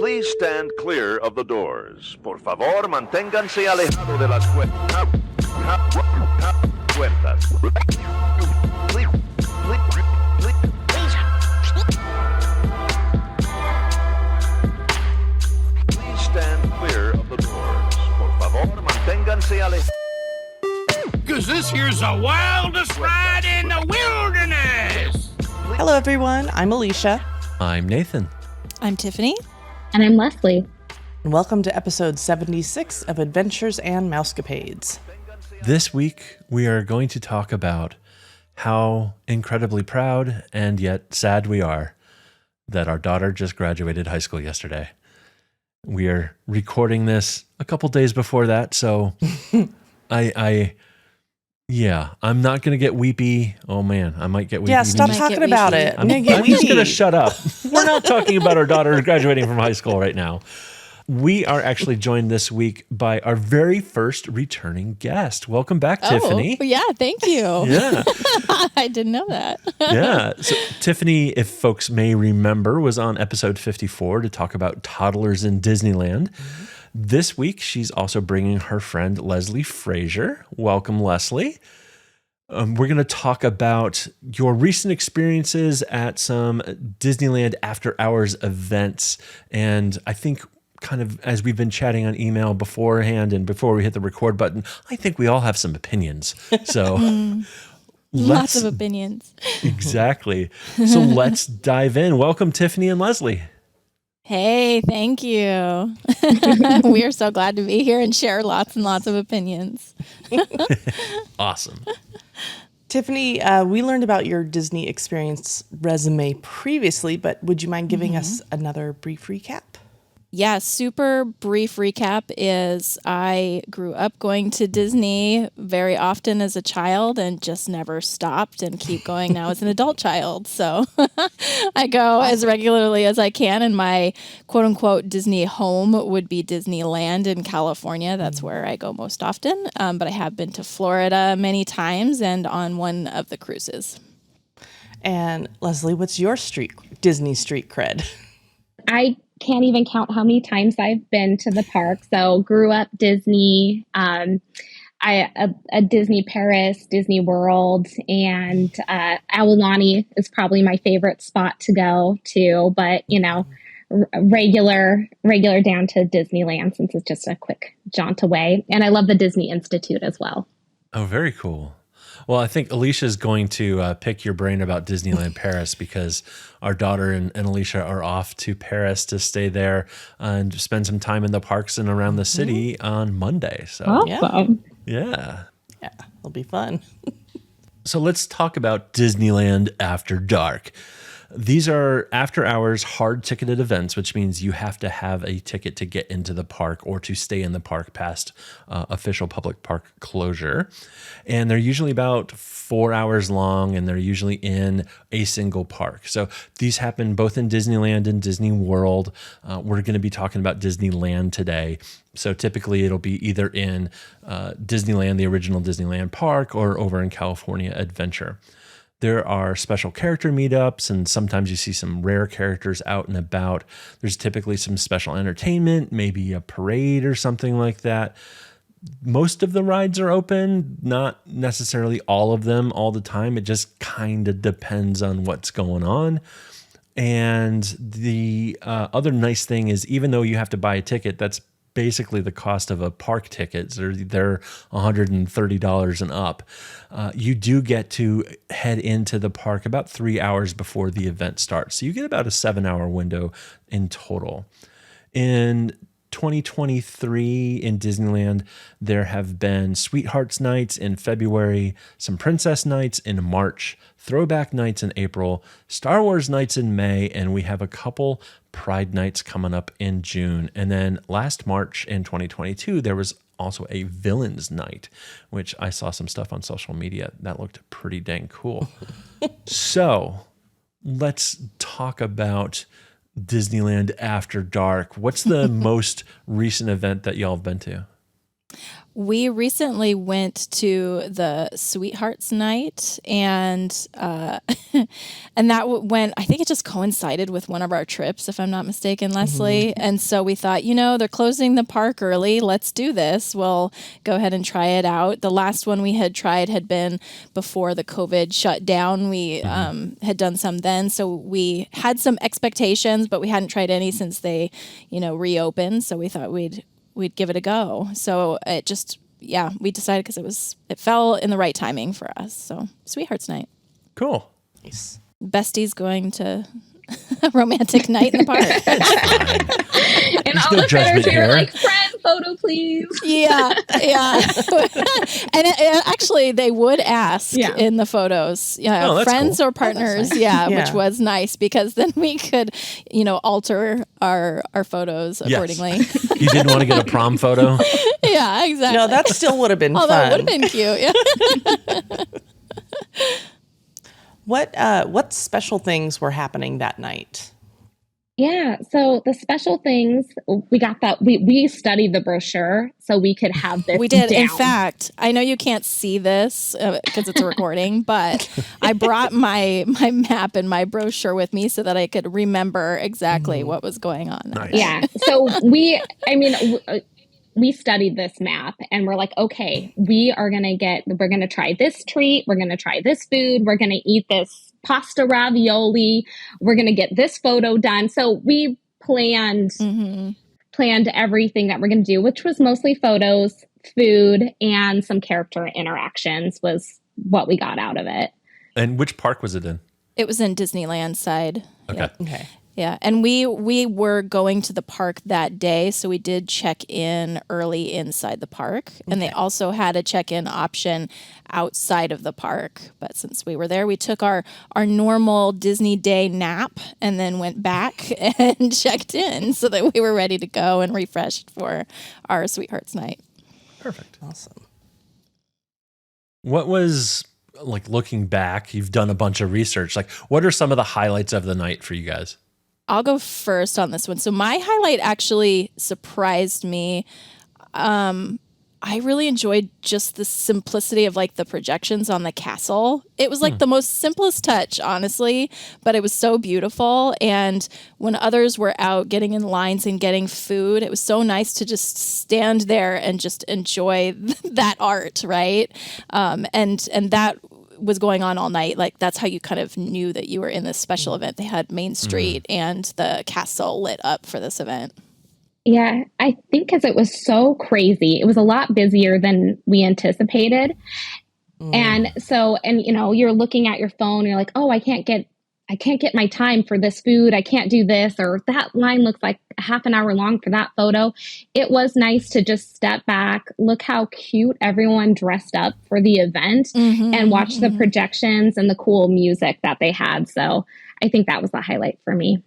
Please stand clear of the doors. Por favor, manténganse alejado de las puertas. Please stand clear of the doors. Por favor, manténganse alejados. Because this here's the wildest ride in the wilderness. Hello, everyone. I'm Alicia. I'm Nathan. I'm Tiffany. And I'm Leslie. And welcome to episode 76 of Adventures and Mousecapades. This week, we are going to talk about how incredibly proud and yet sad we are that our daughter just graduated high school yesterday. We are recording this a couple days before that, so I'm not going to get weepy. Oh, man, I might get weepy. Yeah, stop talking about it. I'm just going to shut up. We're not talking about our daughter graduating from high school right now. We are actually joined this week by our very first returning guest. Welcome back, Tiffany. Oh, yeah, thank you. Yeah. I didn't know that. Yeah. So Tiffany, if folks may remember, was on episode 54 to talk about toddlers in Disneyland. Mm-hmm. This week, she's also bringing her friend Leslie Frazier. Welcome, Leslie. We're going to talk about your recent experiences at some Disneyland After Hours events. And I think kind of as we've been chatting on email beforehand and before we hit the record button, I think we all have some opinions. So lots of opinions. Exactly. So let's dive in. Welcome, Tiffany and Leslie. Hey, thank you. We are so glad to be here and share lots and lots of opinions. Awesome. Tiffany, we learned about your Disney experience resume previously, but would you mind giving us another brief recap? Yeah, super brief recap is I grew up going to Disney very often as a child and just never stopped and keep going now as an adult child. So I go as regularly as I can, and my quote unquote Disney home would be Disneyland in California. That's where I go most often. But I have been to Florida many times and on one of the cruises. And Leslie, what's your Disney street cred? I can't even count how many times I've been to the park. So grew up Disney, a Disney Paris, Disney World, and Aulani is probably my favorite spot to go to. But regular down to Disneyland since it's just a quick jaunt away. And I love the Disney Institute as well. Oh, very cool. Well, I think Alicia's going to pick your brain about Disneyland Paris because our daughter and Alicia are off to Paris to stay there and spend some time in the parks and around the city on Monday. So, awesome. Yeah, it'll be fun. So let's talk about Disneyland After Dark. These are after-hours hard-ticketed events, which means you have to have a ticket to get into the park or to stay in the park past official public park closure. And they're usually about 4 hours long, and they're usually in a single park. So these happen both in Disneyland and Disney World. We're going to be talking about Disneyland today. So typically it'll be either in Disneyland, the original Disneyland park, or over in California Adventure. There are special character meetups, and sometimes you see some rare characters out and about. There's typically some special entertainment, maybe a parade or something like that. Most of the rides are open, not necessarily all of them all the time. It just kind of depends on what's going on. And the other nice thing is, even though you have to buy a ticket, that's basically the cost of a park ticket. They're $130 and up. You do get to head into the park about 3 hours before the event starts. So you get about a 7-hour window in total. In 2023 in Disneyland, there have been Sweethearts Nights in February, some Princess Nights in March, Throwback Nights in April, Star Wars Nights in May, and we have a couple Pride Nights coming up in June. And then last March in 2022, there was also a Villains Night, which I saw some stuff on social media. That looked pretty dang cool. So let's talk about Disneyland After Dark. What's the most recent event that y'all have been to? We recently went to the Sweethearts Nite, and and that went. I think it just coincided with one of our trips, if I'm not mistaken, Leslie. And so we thought, they're closing the park early. Let's do this. We'll go ahead and try it out. The last one we had tried had been before the COVID shut down. We had done some then, so we had some expectations, but we hadn't tried any since they, reopened. So we thought we'd give it a go. So it just, we decided because it fell in the right timing for us. So Sweethearts Nite. Cool. Nice. Besties going to a romantic night in the park. And There's all no the judgment photos are here. like, friend photo, please. Yeah. And actually, they would ask in the photos, Oh, that's friends cool. or partners, nice. which was nice because then we could, alter our photos accordingly. You didn't want to get a prom photo? Yeah, exactly. No, that still would have been Although fun. it would have been cute. Yeah. What special things were happening that night? Yeah, so the special things, we got that, we studied the brochure so we could have this We did. down. In fact, I know you can't see this because it's a recording, but I brought my map and my brochure with me so that I could remember exactly what was going on. Nice. Yeah, so we studied this map and we're like, okay, we're going to try this treat. We're going to try this food. We're going to eat this pasta ravioli. We're going to get this photo done. So we planned everything that we're going to do, which was mostly photos, food, and some character interactions was what we got out of it. And which park was it in? It was in Disneyland side. Okay. Okay. Yeah, and we were going to the park that day, so we did check in early inside the park, and they also had a check-in option outside of the park. But since we were there, we took our normal Disney day nap and then went back and checked in so that we were ready to go and refreshed for our Sweethearts Nite. Perfect. Awesome. What was, like, looking back, you've done a bunch of research. Like, what are some of the highlights of the night for you guys? I'll go first on this one. So my highlight actually surprised me. I really enjoyed just the simplicity of like the projections on the castle. It was like the most simplest touch, honestly, but it was so beautiful. And when others were out getting in lines and getting food, it was so nice to just stand there and just enjoy that art, right? And that was going on all night. Like that's how you kind of knew that you were in this special event. They had Main Street and the castle lit up for this event. Yeah, I think because it was so crazy. It was a lot busier than we anticipated. And so, you're looking at your phone, you're like, oh, I can't get my time for this food. I can't do this, or that line looks like half an hour long for that photo. It was nice to just step back, look how cute everyone dressed up for the event and watch the projections and the cool music that they had. So I think that was the highlight for me.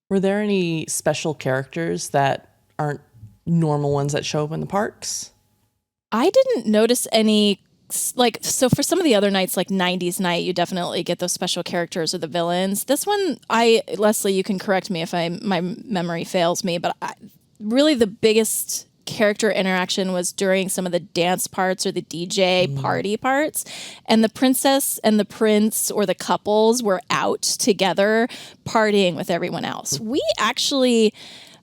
Were there any special characters that aren't normal ones that show up in the parks? I didn't notice any. Like, so for some of the other nights, like 90s Night, you definitely get those special characters or the villains. This one, Leslie, you can correct me if my memory fails me, but really the biggest character interaction was during some of the dance parts or the DJ party parts. And the princess and the prince or the couples were out together partying with everyone else.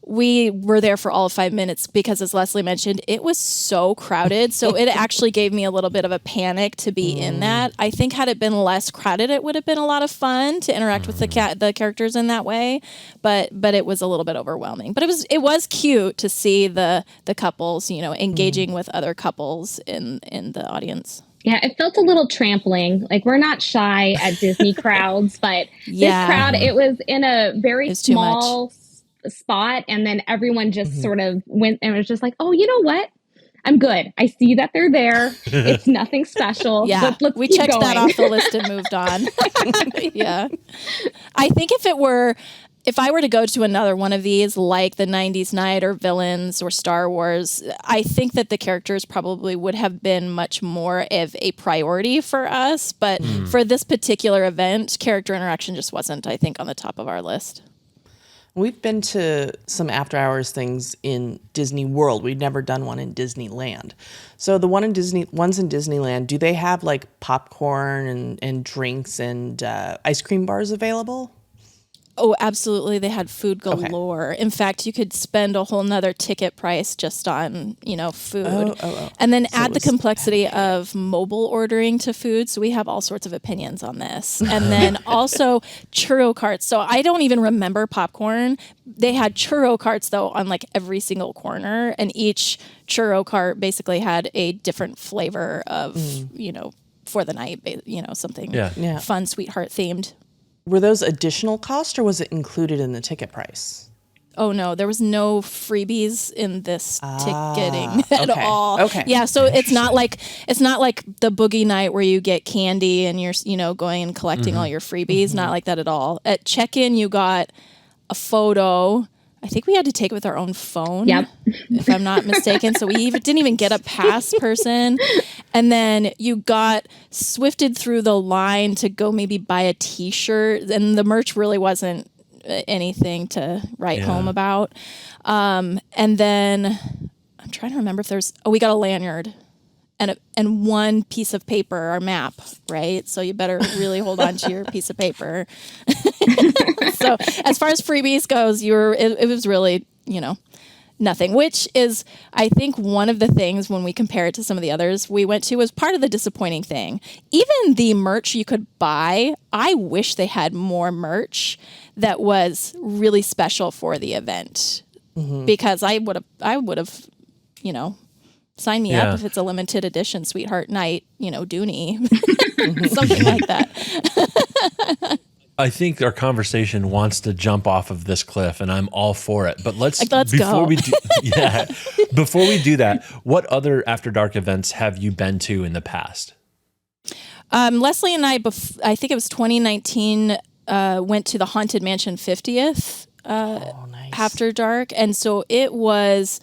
We were there for all of 5 minutes because, as Leslie mentioned, it was so crowded. So it actually gave me a little bit of a panic to be in that. I think had it been less crowded, it would have been a lot of fun to interact with the characters in that way. But it was a little bit overwhelming. But it was cute to see the couples, engaging with other couples in the audience. Yeah, it felt a little trampling. Like, we're not shy at Disney crowds, but this crowd, it was in a very small spot, and then everyone just sort of went and was just like, oh, you know what? I'm good. I see that they're there. It's nothing special. Yeah, let's we keep checked going. that off the list and moved on. Yeah. I think if I were to go to another one of these, like the 90s Night or Villains or Star Wars, I think that the characters probably would have been much more of a priority for us. But for this particular event, character interaction just wasn't, I think, on the top of our list. We've been to some after hours things in Disney World. We'd never done one in Disneyland. So the ones in Disneyland, do they have like popcorn and drinks and ice cream bars available? Oh, absolutely. They had food galore. Okay. In fact, you could spend a whole nother ticket price just on, food. And then add the complexity of mobile ordering to food. So we have all sorts of opinions on this. And then also churro carts. So I don't even remember popcorn. They had churro carts, though, on like every single corner. And each churro cart basically had a different flavor of, for the night, something fun, sweetheart themed. Were those additional cost or was it included in the ticket price? Oh no, there was no freebies in this ticketing at all. Okay. Yeah, so it's not like the boogie night where you get candy and you're going and collecting all your freebies. Not like that at all. At check-in, you got a photo. I think we had to take it with our own phone, if I'm not mistaken. So we didn't even get a pass person. And then you got swifted through the line to go maybe buy a T-shirt. And the merch really wasn't anything to write home about. And then I'm trying to remember if we got a lanyard. And one piece of paper, our map, right? So you better really hold on to your piece of paper. So as far as freebies goes, it was really, nothing, which is, I think, one of the things when we compare it to some of the others we went to was part of the disappointing thing. Even the merch you could buy, I wish they had more merch that was really special for the event. Because I would have, sign me up if it's a limited edition Sweetheart Nite, Dooney, something like that. I think our conversation wants to jump off of this cliff, and I'm all for it. But let's go. Before we do that, what other After Dark events have you been to in the past? Leslie and I think it was 2019, went to the Haunted Mansion 50th After Dark, and so it was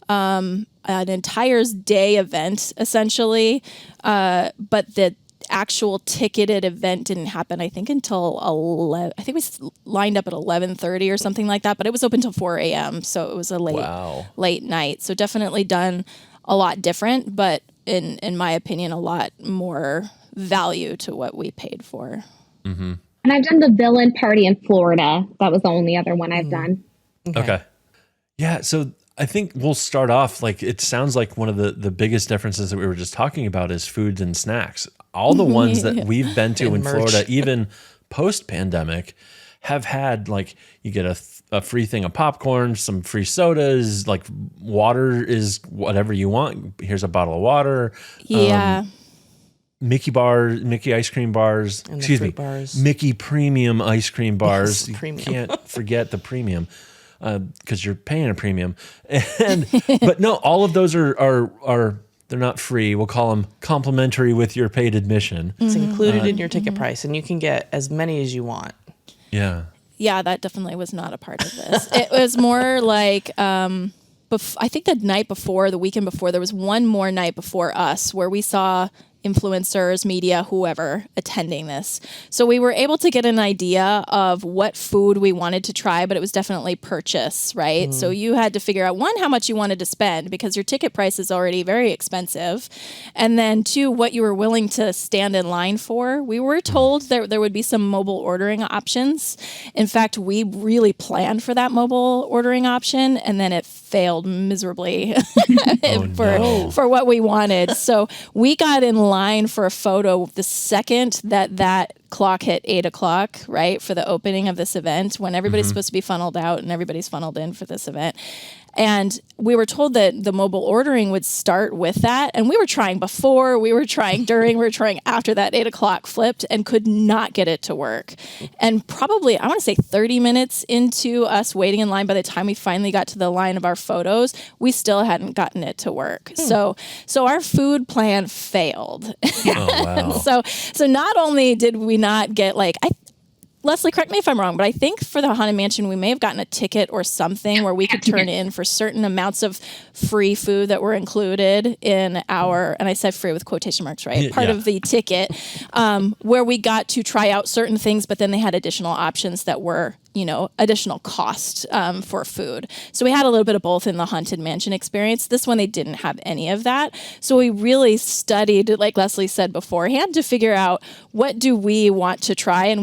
an entire day event essentially, but the actual ticketed event didn't happen I think until 11. I think we lined up at 11:30 or something like that, but it was open till 4 a.m. so it was a late night. So definitely done a lot different, but in my opinion a lot more value to what we paid for. And I've done the villain party in Florida. That was the only other one I've done. Okay. Yeah, so I think we'll start off, it sounds like one of the biggest differences that we were just talking about is foods and snacks. All the ones that we've been to in Florida, even post-pandemic, have had, you get a free thing of popcorn, some free sodas, water is whatever you want. Here's a bottle of water. Yeah. Mickey ice cream bars. Bars. Mickey premium ice cream bars. Yes, premium. You can't forget the premium. Because you're paying a premium, but no, all of those are they're not free. We'll call them complimentary with your paid admission. It's included in your ticket price, and you can get as many as you want. Yeah, that definitely was not a part of this. It was more like I think the weekend before, there was one more night before us where we saw influencers, media, whoever attending this. So we were able to get an idea of what food we wanted to try, but it was definitely purchase, right? So you had to figure out, one, how much you wanted to spend because your ticket price is already very expensive. And then two, what you were willing to stand in line for. We were told that there would be some mobile ordering options. In fact, we really planned for that mobile ordering option, and then it failed miserably for what we wanted. So we got in line for a photo the second that clock hit 8 o'clock, right, for the opening of this event, when everybody's supposed to be funneled out and everybody's funneled in for this event. And we were told that the mobile ordering would start with that. And we were trying before, we were trying during, we were trying after that 8 o'clock flipped and could not get it to work. And probably, I want to say 30 minutes into us waiting in line, by the time we finally got to the line of our photos, we still hadn't gotten it to work. So our food plan failed. Oh, wow. So not only did we not get Leslie, correct me if I'm wrong, but I think for the Haunted Mansion, we may have gotten a ticket or something where we could turn in for certain amounts of free food that were included in our, and I said free with quotation marks, right? Part of the ticket, where we got to try out certain things, but then they had additional options that were, additional cost for food. So we had a little bit of both in the Haunted Mansion experience. This one, they didn't have any of that. So we really studied, like Leslie said beforehand, to figure out what do we want to try. And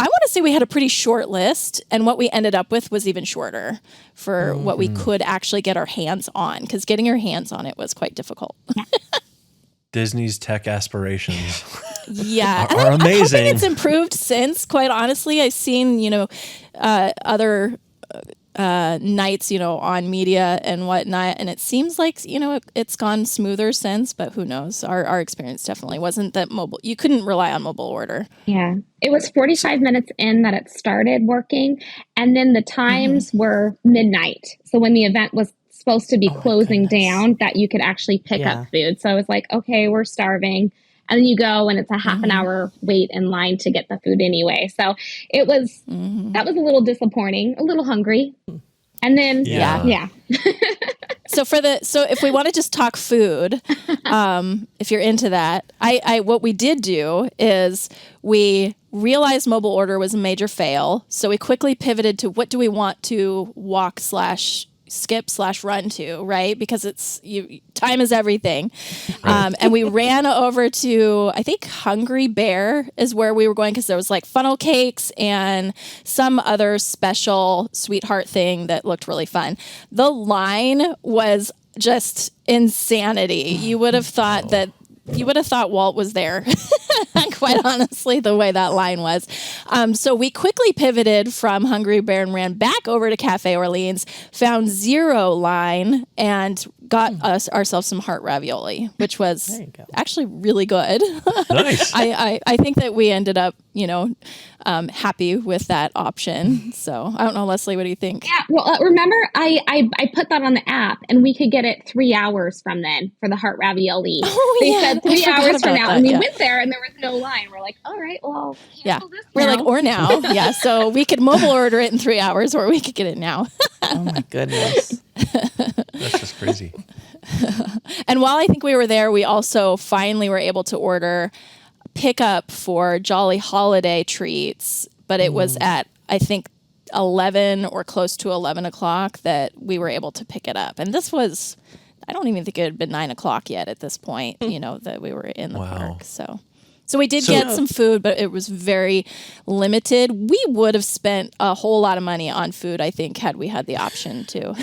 I want to say we had a pretty short list, and what we ended up with was even shorter for what we could actually get our hands on, because getting your hands on it was quite difficother Disney's tech aspirations are amazing. I think it's improved since, quite honestly. I've seen, other nights, on media and whatnot, and it seems like, it's gone smoother since, but who knows? Our experience definitely wasn't that mobile. You couldn't rely on mobile order. Yeah. It was 45 minutes in that it started working, and then the times were midnight. So when the event was supposed to be closing down, that you could actually pick up food. So I was like, okay, we're starving. And then you go and it's a half an hour wait in line to get the food anyway. So it was, that was a little disappointing, a little hungry. And then, So if we want to just talk food, if you're into that, what we did do is we realized mobile order was a major fail. So we quickly pivoted to what do we want to walk / skip / run to, right? Because time is everything. Right. And we ran over to, I think Hungry Bear is where we were going, because there was like funnel cakes and some other special sweetheart thing that looked really fun. The line was just insanity. You would have thought Walt was there, quite honestly, the way that line was. So we quickly pivoted from Hungry Bear and ran back over to Cafe Orleans, found zero line, and got ourselves some heart ravioli, which was actually really good. Nice. I think that we ended up, happy with that option. So I don't know, Leslie, what do you think? Yeah. Well, remember I put that on the app, and we could get it 3 hours from then for the heart ravioli. Oh, they said 3 hours from now, that, and we went there and there was no line. We're like, all right, well, we're like, or now. Yeah. So we could mobile order it in 3 hours, or we could get it now. Oh my goodness. That's just crazy. And while I think we were there, we also finally were able to order pickup for Jolly Holiday treats, but it was at, I think, 11 or close to 11 o'clock that we were able to pick it up. And this was, I don't even think it had been 9 o'clock yet at this point, that we were in the park. So we did get some food, but it was very limited. We would have spent a whole lot of money on food, I think, had we had the option to.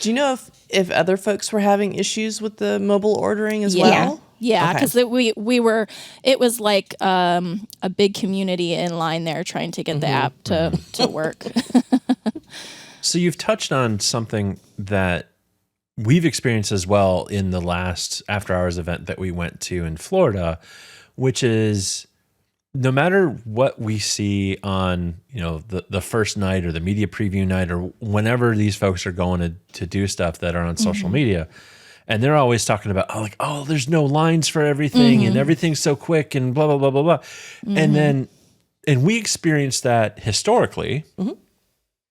Do you know if other folks were having issues with the mobile ordering as well? Yeah, because it was like a big community in line there trying to get the app to work. So you've touched on something that we've experienced as well in the last after hours event that we went to in Florida, which is no matter what we see on, the first night or the media preview night or whenever these folks are going to do stuff that are on social media, and they're always talking about, there's no lines for everything and everything's so quick and blah, blah, blah, blah, blah. And we experienced that historically,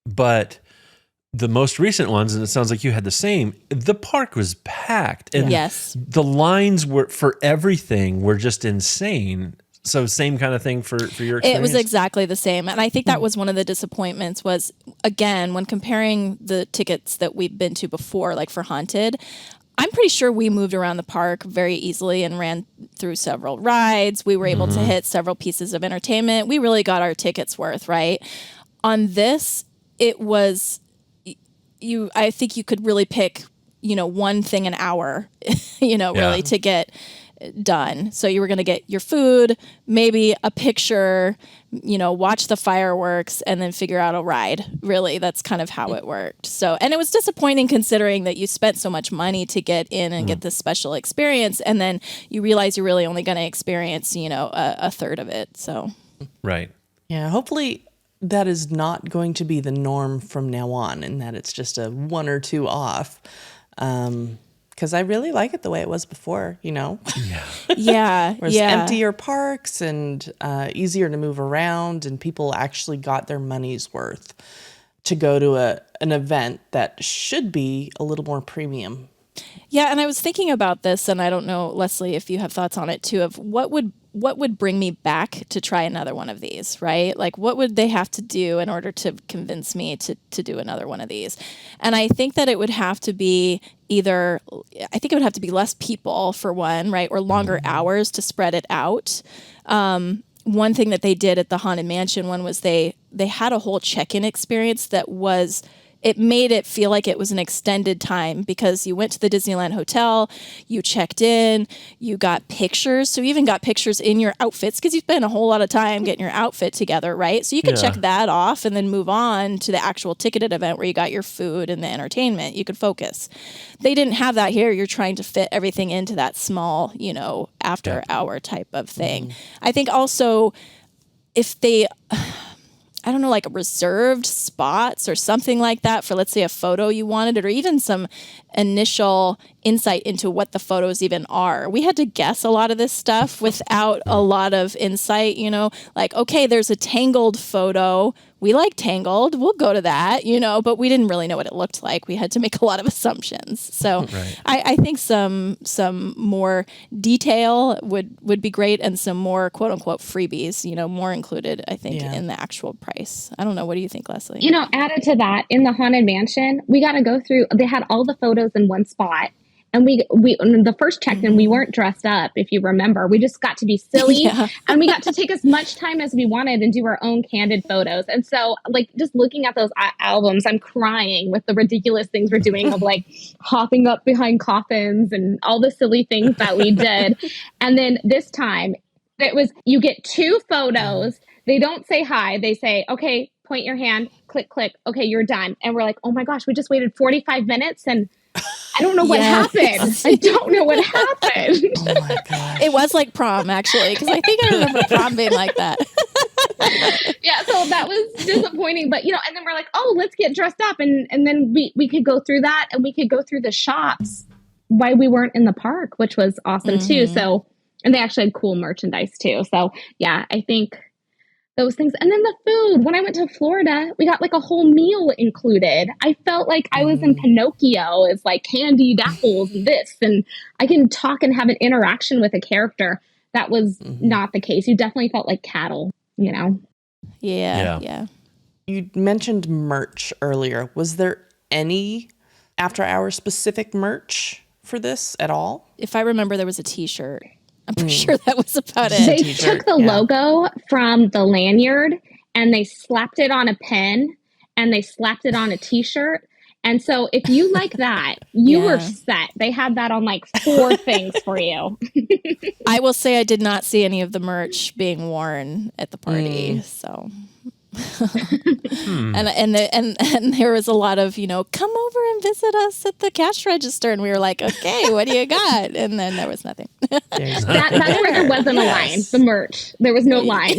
but the most recent ones, and it sounds like you had the same, the park was packed. And the lines were for everything were just insane. So same kind of thing for your experience? It was exactly the same. And I think that was one of the disappointments was, again, when comparing the tickets that we've been to before, like for Haunted, I'm pretty sure we moved around the park very easily and ran through several rides. We were able to hit several pieces of entertainment. We really got our tickets worth, right? On this, it was... I think you could really pick, one thing an hour, really to get done. So you were going to get your food, maybe a picture, watch the fireworks, and then figure out a ride. Really, that's kind of how it worked. So, and it was disappointing considering that you spent so much money to get in and get this special experience, and then you realize you're really only going to experience, a third of it. So, right. Yeah, hopefully that is not going to be the norm from now on, and that it's just a 1 or 2 off. because I really like it the way it was before, Yeah. There's emptier parks and easier to move around, and people actually got their money's worth to go to an event that should be a little more premium. Yeah, and I was thinking about this, and I don't know, Leslie, if you have thoughts on it too, of what would bring me back to try another one of these, right? Like, what would they have to do in order to convince me to do another one of these? And I think that it would have to be less people for one, right? Or longer hours to spread it out. One thing that they did at the Haunted Mansion one was they had a whole check-in experience that was... It made it feel like it was an extended time because you went to the Disneyland Hotel, you checked in, you got pictures. So you even got pictures in your outfits because you spent a whole lot of time getting your outfit together, right? So you could check that off and then move on to the actual ticketed event where you got your food and the entertainment. You could focus. They didn't have that here. You're trying to fit everything into that small, after hour type of thing. I think also if they... I don't know, like reserved spots or something like that for, let's say, a photo you wanted, or even some initial insight into what the photos even are. We had to guess a lot of this stuff without a lot of insight, like, okay, there's a Tangled photo. We like Tangled. We'll go to that, but we didn't really know what it looked like. We had to make a lot of assumptions. So I think some more detail would be great, and some more quote unquote freebies, more included, I think, in the actual price. I don't know. What do you think, Leslie? Added to that, in the Haunted Mansion, we got to go through, they had all the photos in one spot. And we the first check-in, we weren't dressed up, if you remember. We just got to be silly, and we got to take as much time as we wanted and do our own candid photos. And so, like, just looking at those albums, I'm crying with the ridiculous things we're doing of, like, hopping up behind coffins and all the silly things that we did. And then this time, it was, you get 2 photos. They don't say hi. They say, okay, point your hand, click, click. Okay, you're done. And we're like, oh my gosh, we just waited 45 minutes and I don't know what happened. I don't know what happened. Oh my gosh. It was like prom, actually, because I think I remember prom being like that. Yeah, so that was disappointing. But, and then we're like, oh, let's get dressed up. And then we could go through that, and we could go through the shops while we weren't in the park, which was awesome too. So, and they actually had cool merchandise too. So, yeah, I think those things. And then the food. When I went to Florida, we got like a whole meal included. I felt like I was in Pinocchio. It's like candied apples and this, and I can talk and have an interaction with a character. That was not the case. You definitely felt like cattle, Yeah. You mentioned merch earlier. Was there any after-hour specific merch for this at all? If I remember, there was a T-shirt. I'm pretty sure that was about it. They took the logo from the lanyard and they slapped it on a pen and they slapped it on a T-shirt. And so if you like that, you were set. They had that on like 4 things for you. I will say I did not see any of the merch being worn at the party. So... and there was a lot of, come over and visit us at the cash register, and we were like, okay, what do you got? And then there was nothing. That's where there wasn't a line. The merch, there was no line.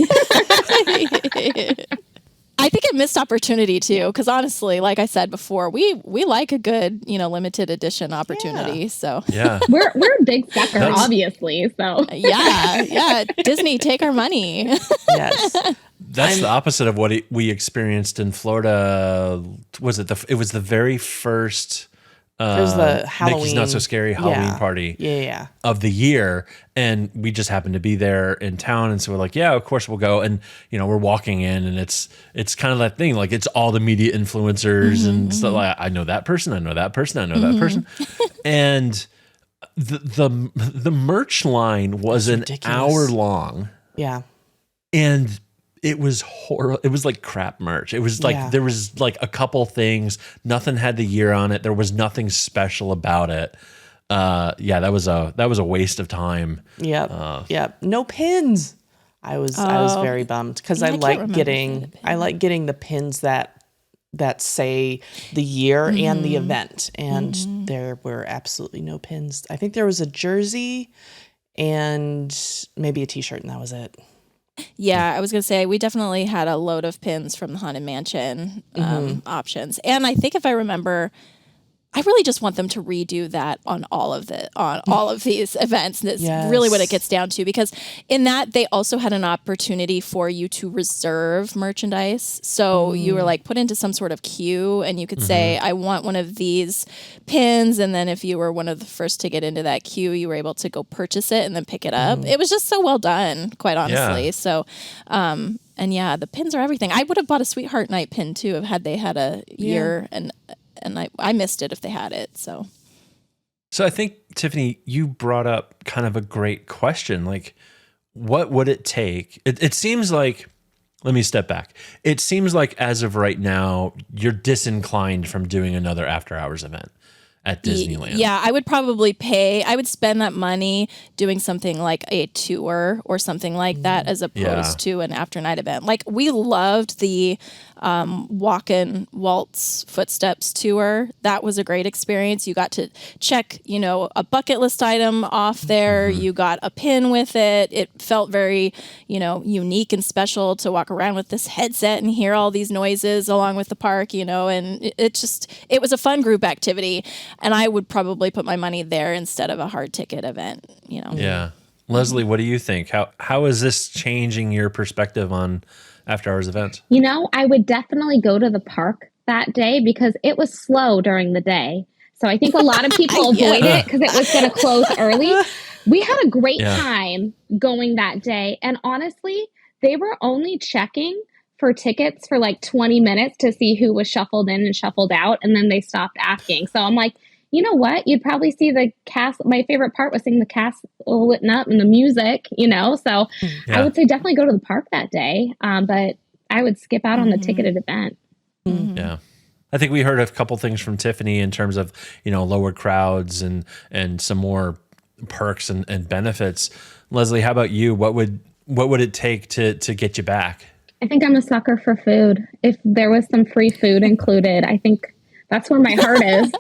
I think it missed opportunity too, because honestly, like I said before, we like a good, limited edition opportunity. So we're a big sucker, obviously. So yeah, Disney, take our money. Yes. That's the opposite of what we experienced in Florida. Was it it was the very first it was the Halloween. Mickey's Not So Scary Halloween party of the year. And we just happened to be there in town. And so we're like, yeah, of course we'll go. And, we're walking in, and it's kind of that thing. Like, it's all the media influencers and stuff. Like, I know that person. I know that person. I know that person. And the merch line was an hour long. Yeah. And it was horrible. It was like crap merch. It was like there was like a couple things. Nothing had the year on it. There was nothing special about it. That was a waste of time. Yep. No pins. I was very bummed because I like getting the pins that say the year and the event, and there were absolutely no pins. I think there was a jersey and maybe a T-shirt, and that was it. Yeah, I was going to say, we definitely had a load of pins from the Haunted Mansion options. And I think if I remember, I really just want them to redo that on all of these events. That's really what it gets down to, because in that they also had an opportunity for you to reserve merchandise. So you were like put into some sort of queue, and you could say, I want one of these pins. And then if you were one of the first to get into that queue, you were able to go purchase it and then pick it up. It was just so well done, quite honestly. So, and yeah, the pins are everything. I would have bought a Sweetheart Nite pin too, had they had a year, and I missed it if they had it. So I think, Tiffany, you brought up kind of a great question. Like, what would it take? It seems like, let me step back. It seems like as of right now, you're disinclined from doing another after hours event at Disneyland. Yeah, I would probably I would spend that money doing something like a tour or something like that, as opposed to an after night event. Like, we loved the Walk and Waltz Footsteps tour. That was a great experience. You got to check, a bucket list item off there. You got a pin with it. It felt very, unique and special to walk around with this headset and hear all these noises along with the park, and it was a fun group activity. And I would probably put my money there instead of a hard ticket event, Yeah. Leslie, what do you think? How is this changing your perspective on after hours events? I would definitely go to the park that day because it was slow during the day. So I think a lot of people avoid it because it was going to close early. We had a great time going that day. And honestly, they were only checking for tickets for like 20 minutes to see who was shuffled in and shuffled out. And then they stopped asking. So I'm like, you know what? You'd probably see the cast. My favorite part was seeing the cast lit up and the music, So I would say definitely go to the park that day. But I would skip out on the ticketed event. Yeah. I think we heard a couple things from Tiffany in terms of, lower crowds and some more perks and benefits. Leslie, how about you? What would it take to get you back? I think I'm a sucker for food. If there was some free food included, I think that's where my heart is.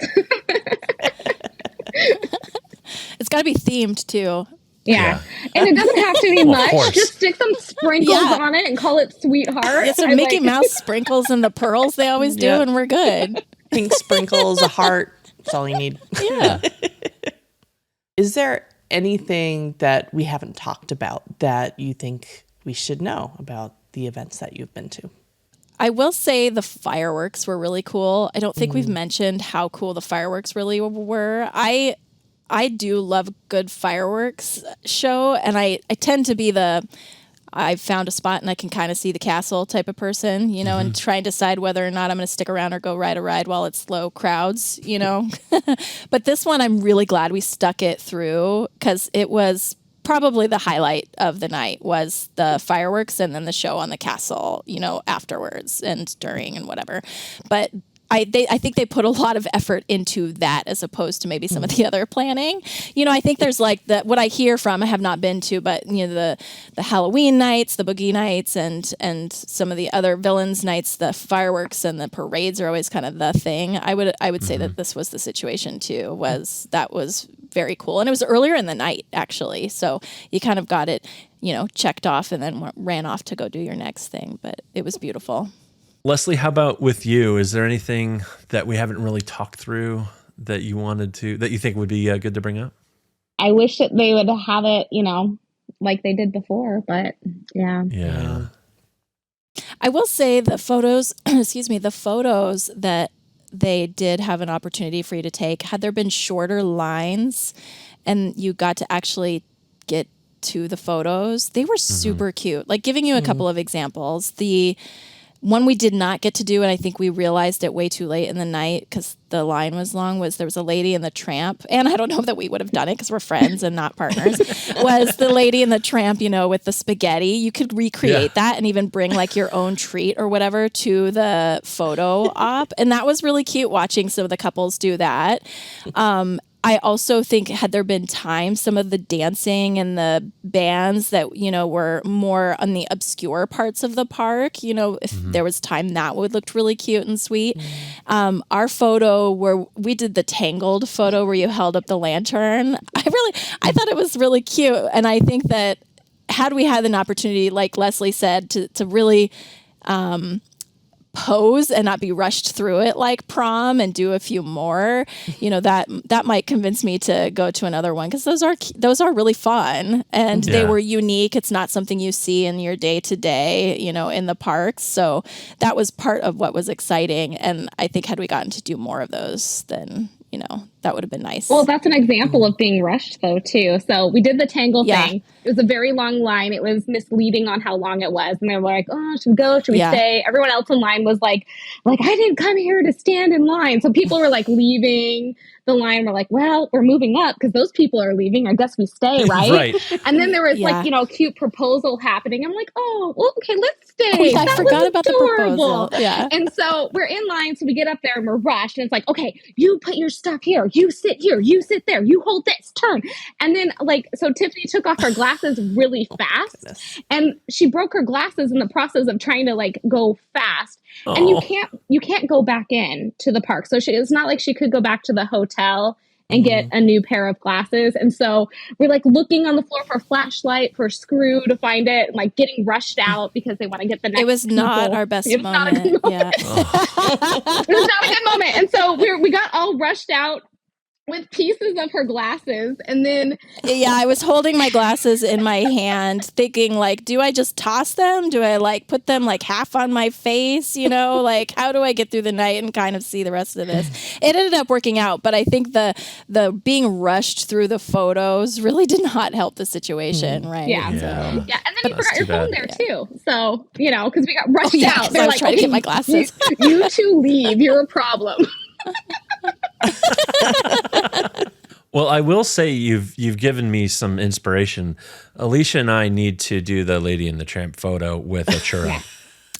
It's got to be themed too. Yeah. And it doesn't have to be much. Course. Just stick some sprinkles on it and call it Sweetheart. Get some Mickey Mouse sprinkles and the pearls they always do, and we're good. Pink sprinkles, a heart. That's all you need. Yeah. Is there anything that we haven't talked about that you think we should know about the events that you've been to? I will say the fireworks were really cool. I don't think we've mentioned how cool the fireworks really were. I do love a good fireworks show, and I tend to be I've found a spot and I can kind of see the castle type of person, and try and decide whether or not I'm going to stick around or go ride a ride while it's low crowds, But this one, I'm really glad we stuck it through because it was probably the highlight of the night was the fireworks and then the show on the castle, afterwards and during and whatever. But I think they put a lot of effort into that as opposed to maybe some of the other planning. I think there's like what I hear from, I have not been to, but the Halloween nights, the boogie nights, and some of the other villains nights, the fireworks and the parades are always kind of the thing. I would say that this was the situation too. That was very cool, and it was earlier in the night actually, so you kind of got it, checked off, and then ran off to go do your next thing. But it was beautiful. Leslie, how about with you? Is there anything that we haven't really talked through that you think would be good to bring up? I wish that they would have it, like they did before, but yeah. Yeah. I will say the photos, the photos that they did have an opportunity for you to take, had there been shorter lines and you got to actually get to the photos, they were super cute. Like, giving you a couple of examples, the one we did not get to do, and I think we realized it way too late in the night because the line was long, was there was a Lady and the Tramp, and I don't know that we would have done it because we're friends and not partners, was the Lady and the Tramp, with the spaghetti. You could recreate that and even bring like your own treat or whatever to the photo op, and that was really cute watching some of the couples do that. I also think had there been time, some of the dancing and the bands that, were more on the obscure parts of the park, if there was time, that would look really cute and sweet. Our photo where we did the Tangled photo where you held up the lantern, I thought it was really cute. And I think that had we had an opportunity, like Leslie said, to really pose and not be rushed through it like prom and do a few more, that might convince me to go to another one, because those are really fun and they were unique. It's not something you see in your day to day, in the parks. So that was part of what was exciting. And I think had we gotten to do more of those, then that would have been nice. Well, that's an example of being rushed, though, too. So we did the Tangle thing. It was a very long line. It was misleading on how long it was. And they were like, oh, should we go? Should we stay? Everyone else in line was like, I didn't come here to stand in line. So people were like leaving the line. We're like, well, we're moving up because those people are leaving. I guess we stay, right? Right. And then there was a cute proposal happening. I'm like, oh, well, okay, let's stay. Oh, yeah, I that forgot was about adorable. the proposal. Yeah. And so we're in line. So we get up there and we're rushed. And it's like, okay, you put your stuff here. You sit here. You sit there. You hold this. Turn. And then so Tiffany took off her glasses really fast. And she broke her glasses in the process of trying to go fast. And you can't go back in to the park. So it's not like she could go back to the hotel and get a new pair of glasses. And so we're looking on the floor for a flashlight, for a screw to find it, and getting rushed out because they want to get the next. It was not our best moment. Not a good moment. It was not a good moment. And so we got all rushed out with pieces of her glasses, and then I was holding my glasses in my hand thinking do I just toss them, do I put them half on my face, how do I get through the night and kind of see the rest of this. It ended up working out, but I think the being rushed through the photos really did not help the situation. Right. Yeah. So. And then you forgot your phone there too, so because we got rushed out. They're I was trying to get my glasses. You two leave, you're a problem. Well, I will say you've given me some inspiration. Alicia and I need to do the Lady and the Tramp photo with a churro.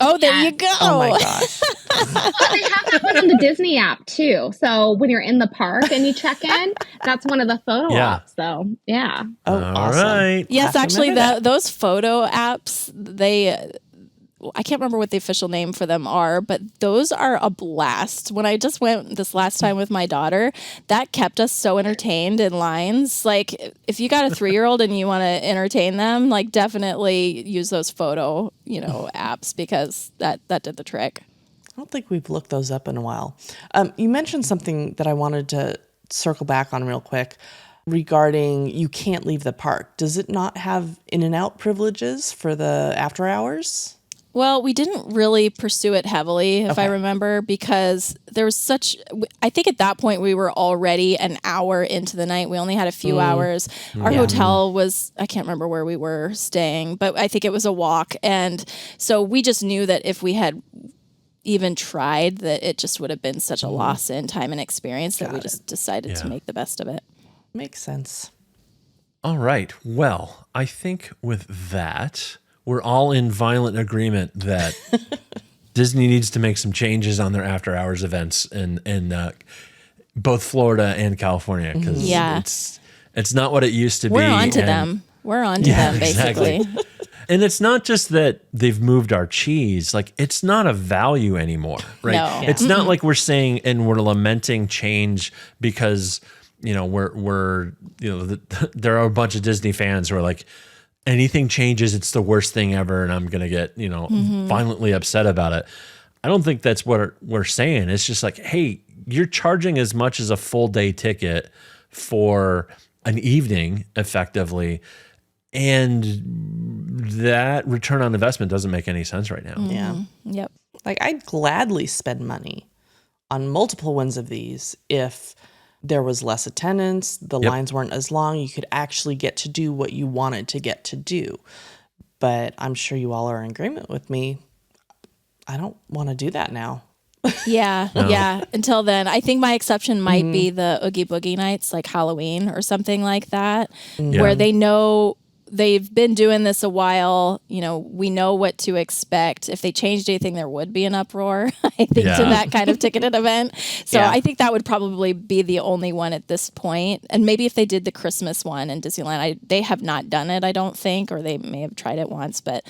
Oh, there you go. Oh my gosh. But they have that one on the Disney app too. So when you're in the park and you check in, that's one of the photo apps. So yeah. Oh, All awesome. right. Yes, actually, those photo apps, I can't remember what the official name for them are, but those are a blast. When I just went this last time with my daughter, that kept us so entertained in lines. If you got a 3-year-old and you want to entertain them, definitely use those photo, apps, because that did the trick. I don't think we've looked those up in a while. You mentioned something that I wanted to circle back on real quick regarding you can't leave the park. Does it not have in and out privileges for the after hours? Well, we didn't really pursue it heavily, if I remember, because there was I think at that point we were already an hour into the night. We only had a few hours. Our hotel was, I can't remember where we were staying, but I think it was a walk. And so we just knew that if we had even tried, that it just would have been such a loss in time and experience that we just decided to make the best of it. Makes sense. All right. Well, I think with that, we're all in violent agreement that Disney needs to make some changes on their after hours events in both Florida and California, because it's not what it used to be. We're on to them. We're on to them, basically. Exactly. And it's not just that they've moved our cheese, it's not a value anymore, right? No. It's not like we're saying and we're lamenting change because, there are a bunch of Disney fans who are like, anything changes, it's the worst thing ever, and I'm going to get, violently upset about it. I don't think that's what we're saying. It's just hey, you're charging as much as a full day ticket for an evening, effectively, and that return on investment doesn't make any sense right now. Yeah. Yep. I'd gladly spend money on multiple ones of these if there was less attendance, the lines weren't as long, you could actually get to do what you wanted to get to do. But I'm sure you all are in agreement with me. I don't want to do that now. Yeah, yeah. Until then, I think my exception might be the Oogie Boogie nights, like Halloween or something like that, where they know they've been doing this a while. We know what to expect. If they changed anything, there would be an uproar, I think, to that kind of ticketed event. So I think that would probably be the only one at this point. And maybe if they did the Christmas one in Disneyland, they have not done it, I don't think, or they may have tried it once, but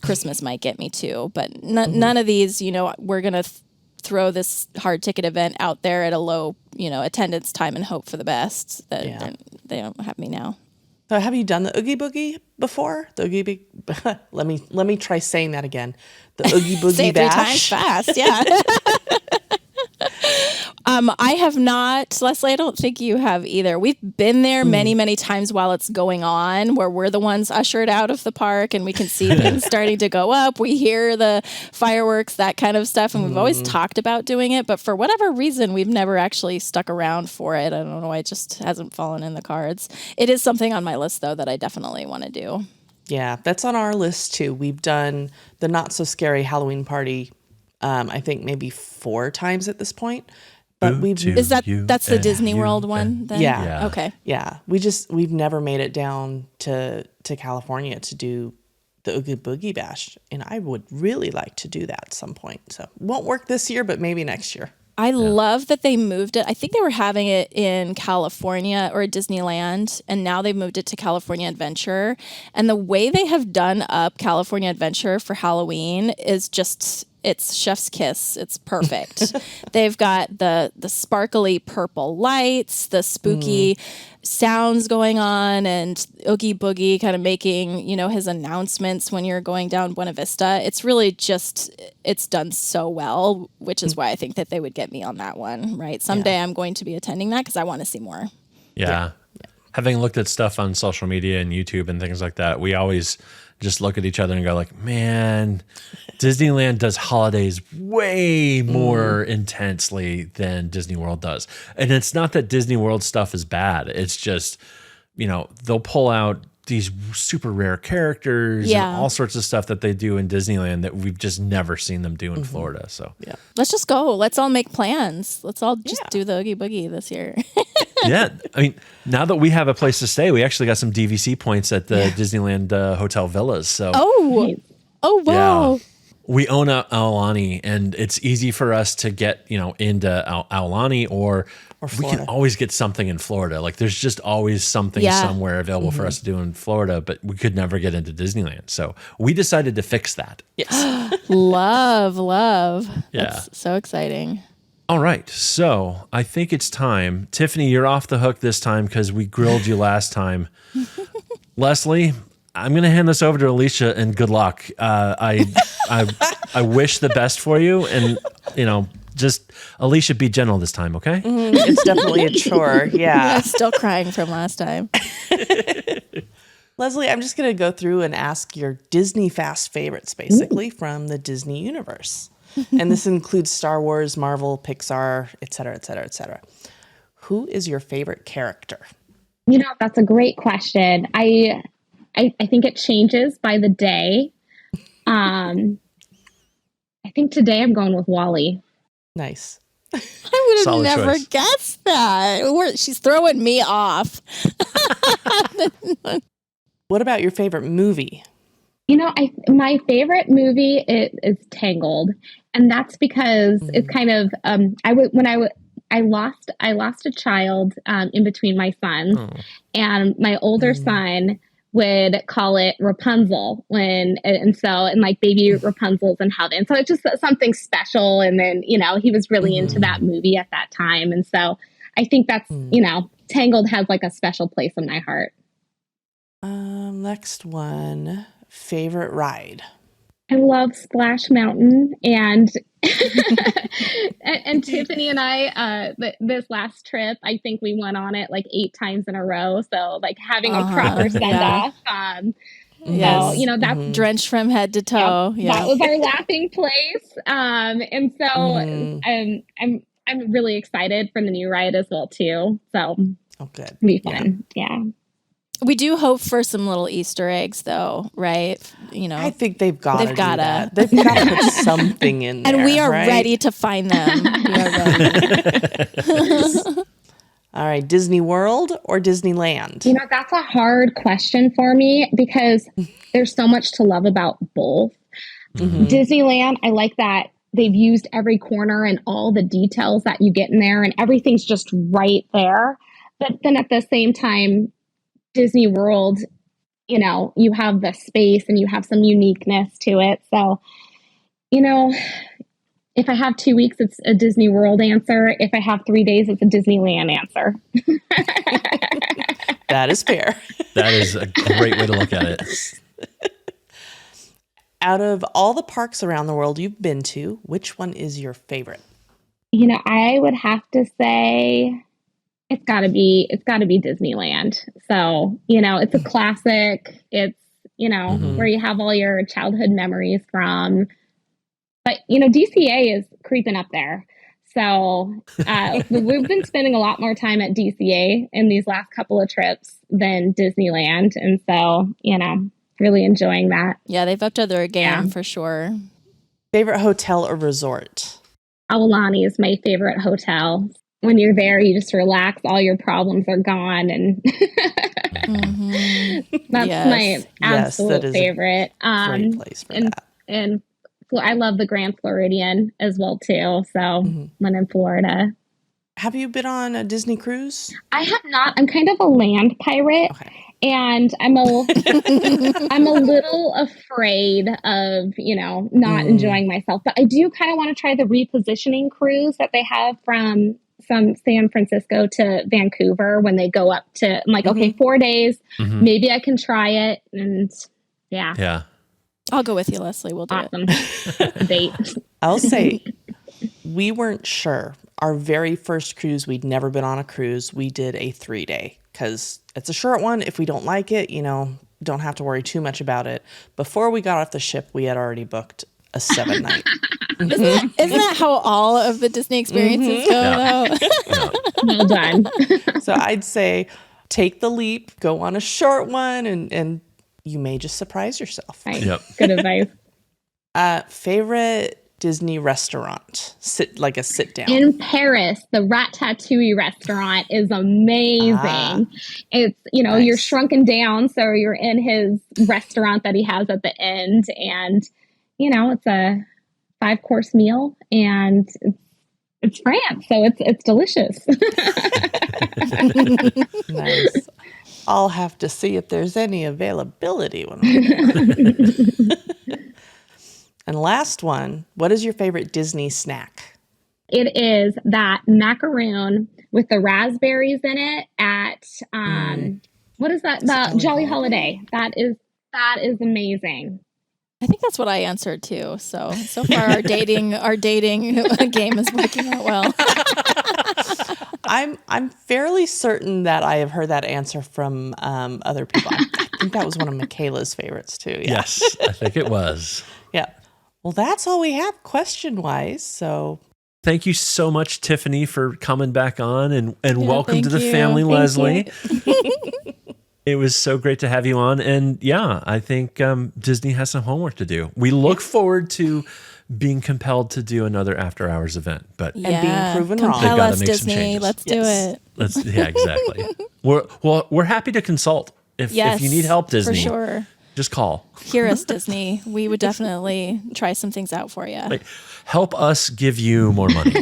Christmas might get me too. But none of these, we're going to throw this hard ticket event out there at a low, attendance time and hope for the best. They don't have me now. So have you done the Oogie Boogie before? The Oogie Boogie. let me try saying that again. The Oogie Boogie Say it 3 times Bash. fast. Yeah. I have not, Leslie. I don't think you have either. We've been there many, many times while it's going on, where we're the ones ushered out of the park and we can see things starting to go up. We hear the fireworks, that kind of stuff. And we've always talked about doing it. But for whatever reason, we've never actually stuck around for it. I don't know. It just hasn't fallen in the cards. It is something on my list, though, that I definitely want to do. Yeah, that's on our list too. We've done the Not So Scary Halloween Party, I think maybe 4 times at this point. But That's the Disney World one then? Yeah. Okay. Yeah. We've never made it down to California to do the Oogie Boogie Bash. And I would really like to do that at some point. So won't work this year, but maybe next year. I love that they moved it. I think they were having it in California or Disneyland, and now they've moved it to California Adventure. And the way they have done up California Adventure for Halloween is just, it's chef's kiss. It's perfect. They've got the sparkly purple lights, the spooky sounds going on, and Oogie Boogie kind of making, his announcements when you're going down Buena Vista. It's really just, it's done so well, which is why I think that they would get me on that one, right? Someday I'm going to be attending that because I want to see more. Yeah. Having looked at stuff on social media and YouTube and things like that, we always just look at each other and go like, man, Disneyland does holidays way more intensely than Disney World does. And it's not that Disney World stuff is bad. It's just, they'll pull out these super rare characters and all sorts of stuff that they do in Disneyland that we've just never seen them do in Florida. So let's just go. Let's all make plans. Let's all just do the Oogie Boogie this year. Yeah. I mean, now that we have a place to stay, we actually got some DVC points at the Disneyland Hotel Villas. So Oh, wow. Yeah. We own Aulani, and it's easy for us to get, into Aulani or we can always get something in Florida. Like there's just always something somewhere available for us to do in Florida, but we could never get into Disneyland. So we decided to fix that. Yes. Love. Yeah. That's so exciting. All right. So I think it's time. Tiffany, you're off the hook this time because we grilled you last time. Leslie, I'm going to hand this over to Alicia, and good luck. I wish the best for you, and just Alicia, be gentle this time, okay? It's definitely a chore. Yeah. I'm still crying from last time. Leslie, I'm just going to go through and ask your Disney Fast favorites, basically, from the Disney universe. And this includes Star Wars, Marvel, Pixar, et cetera, et cetera, et cetera. Who is your favorite character? That's a great question. I think it changes by the day. I think today I'm going with Wally. Nice. I would have Solid never choice. guessed that. She's throwing me off. What about your favorite movie? My favorite movie is Tangled, and that's because it's kind of I lost a child in between my sons, and my older son would call it Rapunzel and like baby Rapunzel's in heaven. So it's just something special. And then, he was really into that movie at that time. And so I think that's, Tangled has like a special place in my heart. Next one, favorite ride. I love Splash Mountain, and and Tiffany and I, this last trip, I think we went on it like 8 times in a row. So like having a proper send off. Yes. So that's drenched from head to toe. That was our laughing place. And so I'm really excited for the new ride as well too. So good. It'll be fun. Yeah. We do hope for some little Easter eggs, though, right? I think they've got to. They've got to put something in there, and we are right? ready to find them. We are ready. All right, Disney World or Disneyland? That's a hard question for me because there's so much to love about both. Disneyland, I like that they've used every corner and all the details that you get in there, and everything's just right there. But then at the same time, Disney World, you have the space and you have some uniqueness to it. So, if I have 2 weeks, it's a Disney World answer. If I have 3 days, it's a Disneyland answer. That is fair. That is a great way to look at it. Out of all the parks around the world you've been to, which one is your favorite? I would have to say it's got to be Disneyland. So, it's a classic. It's, where you have all your childhood memories from. But, DCA is creeping up there. So we've been spending a lot more time at DCA in these last couple of trips than Disneyland. And so, really enjoying that. Yeah, they've upped their game for sure. Favorite hotel or resort? Aulani is my favorite hotel. When you're there, you just relax. All your problems are gone. And that's my absolute favorite. Great place for that. And I love the Grand Floridian as well, too. So when in Florida. Have you been on a Disney cruise? I have not. I'm kind of a land pirate. Okay. And I'm a little afraid of, not enjoying myself. But I do kind of want to try the repositioning cruise that they have from San Francisco to Vancouver when they go up to, I'm like, okay, 4 days. Maybe I can try it. And yeah. Yeah. I'll go with you, Leslie. We'll do it. Date. I'll say we weren't sure. Our very first cruise, we'd never been on a cruise. We did a 3-day because it's a short one. If we don't like it, don't have to worry too much about it. Before we got off the ship, we had already booked a 7-night. Isn't that how all of the Disney experiences go, though? Well done. So I'd say take the leap, go on a short one, and you may just surprise yourself. Right. Yep. Good advice. Favorite Disney restaurant? Sit down. In Paris, the Ratatouille restaurant is amazing. It's, nice. You're shrunken down, so you're in his restaurant that he has at the end. And, it's a 5-course meal and it's France, so it's delicious. Nice. I'll have to see if there's any availability when I'm there. And last one, what is your favorite Disney snack? It is that macaroon with the raspberries in it at what is that? The Jolly Holiday. That is amazing. I think that's what I answered too. So far our dating game is working out well. I'm fairly certain that I have heard that answer from other people. I think that was one of Michaela's favorites too. Yeah. Yes, I think it was. Yeah. Well, that's all we have question-wise. So thank you so much, Tiffany, for coming back on and welcome to the you. family, Thank Leslie. It was so great to have you on. And yeah, I think Disney has some homework to do. We look forward to being compelled to do another after hours event, but being proven wrong. Compel gotta us, make some Disney. changes. Let's do it. Exactly. We're happy to consult if you need help, Disney. For sure. Just call. Hear us, Disney. We would definitely try some things out for you. Like, help us give you more money.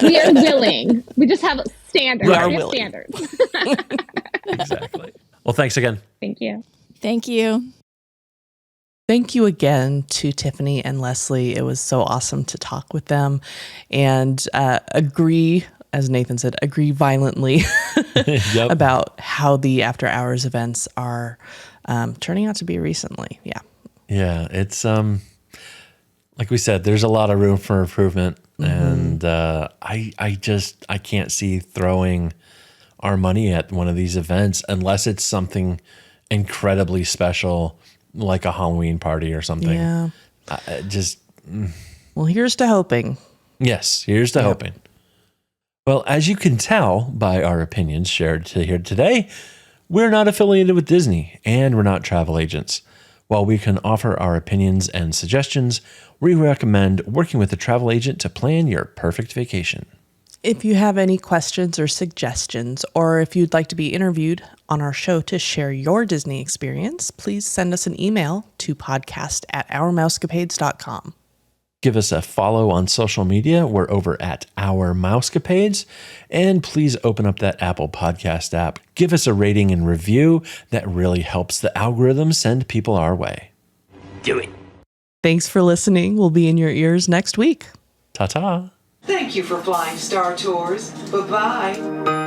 We are willing. We just have standards. We are have willing. standards. Exactly. Well, thanks again. Thank you. Thank you. Thank you again to Tiffany and Leslie. It was so awesome to talk with them and agree, as Nathan said, agree violently Yep. about how the after hours events are turning out to be recently. Yeah. Yeah, it's like we said, there's a lot of room for improvement, and I can't see throwing our money at one of these events unless it's something incredibly special, like a Halloween party or something. Yeah. Well, here's to hoping. Yes, here's to hoping. Well, as you can tell by our opinions shared here today, we're not affiliated with Disney and we're not travel agents. While we can offer our opinions and suggestions, we recommend working with a travel agent to plan your perfect vacation. If you have any questions or suggestions, or if you'd like to be interviewed on our show to share your Disney experience, please send us an email to podcast@ourmousecapades.com. Give us a follow on social media. We're over at Our Mousecapades. And please open up that Apple Podcast app. Give us a rating and review. That really helps the algorithm send people our way. Do it. Thanks for listening. We'll be in your ears next week. Ta-ta. Thank you for flying Star Tours. Bye-bye.